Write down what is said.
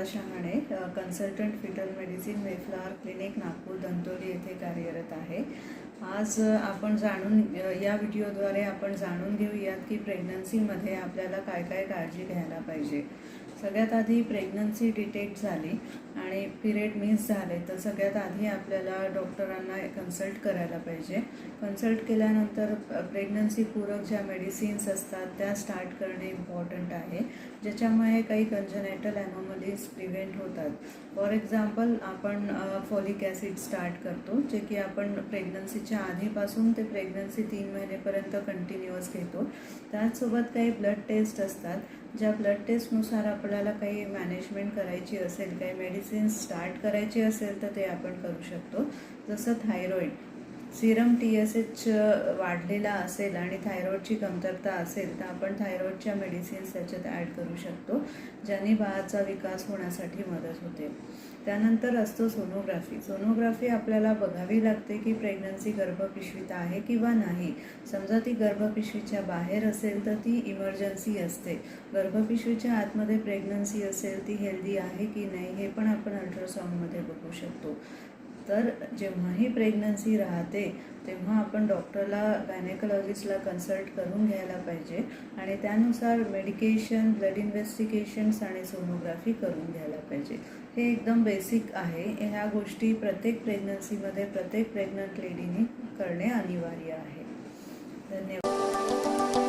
शहाणे, consultant fetal medicine, Mayflower clinic, Nagpur Dhantoli येथे कार्यरत आहे। आज आपण या व्हिडिओद्वारे आपण जाणून घेऊयात की प्रेग्नन्सीमध्ये आपल्याला काय काय काळजी घ्यायला पाहिजे। सगळ्यात आधी प्रेग्नन्सी डिटेक्ट झाली आणि पिरियड मिस झाले तर सगळ्यात आधी आपल्याला डॉक्टरांना कन्सल्ट करायला पाहिजे। कन्सल्ट केल्यानंतर प्रेग्नन्सी पूरक ज्या मेडिसिन्स असतात त्या स्टार्ट करणे इम्पॉर्टंट आहे, ज्याच्यामुळे काही कंजेनाइटल ॲनॉमलीज प्रिव्हेंट होतात। फॉर एक्झाम्पल आपण फॉलिक ॲसिड स्टार्ट करतो, जे की आपण प्रेग्नन्सीच्या आधीपासून ते प्रेग्नन्सी 3 महिनेपर्यंत कंटिन्युअस घेतो। त्याचसोबत काही ब्लड टेस्ट असतात, ज्या ब्लड टेस्टनुसार आपल्याला काही मॅनेजमेंट करायची असेल, काही मेडिसिन्स स्टार्ट करायची असेल तर ते आपण करू शकतो। जसं थायरॉईड, सिरम TSH वाढलेला असेल आणि थायरॉईडची कमतरता असेल तर आपण थायरॉईडच्या मेडिसिन्स त्याच्यात ॲड करू शकतो, ज्याने बाळाचा विकास होण्यासाठी मदत होते। त्यानंतर असतो सोनोग्राफी। सोनोग्राफी आपल्याला बघावी लागते की प्रेग्नन्सी गर्भपिशवीत आहे किंवा नाही। समजा ती गर्भपिशवीच्या बाहेर असेल तर ती इमर्जन्सी असते, गर्भपिशवीच्या आतमध्ये प्रेग्नन्सी असेल ती हेल्दी आहे की नाही हे पण आपण अल्ट्रासाऊंडमध्ये बघू शकतो। तर जेव्हाही प्रेग्नन्सी राहते तेव्हा आपण डॉक्टरला, गायनेकोलॉजिस्टला कन्सल्ट करून घ्यायला पाहिजे आणि त्यानुसार मेडिकेशन, ब्लड इन्व्हेस्टिगेशन्स आणि सोनोग्राफी करून घ्यायला पाहिजे। हे एकदम बेसिक आहे। ह्या गोष्टी प्रत्येक प्रेग्नन्सीमध्ये प्रत्येक प्रेग्नंट लेडीने करणे अनिवार्य आहे। धन्यवाद।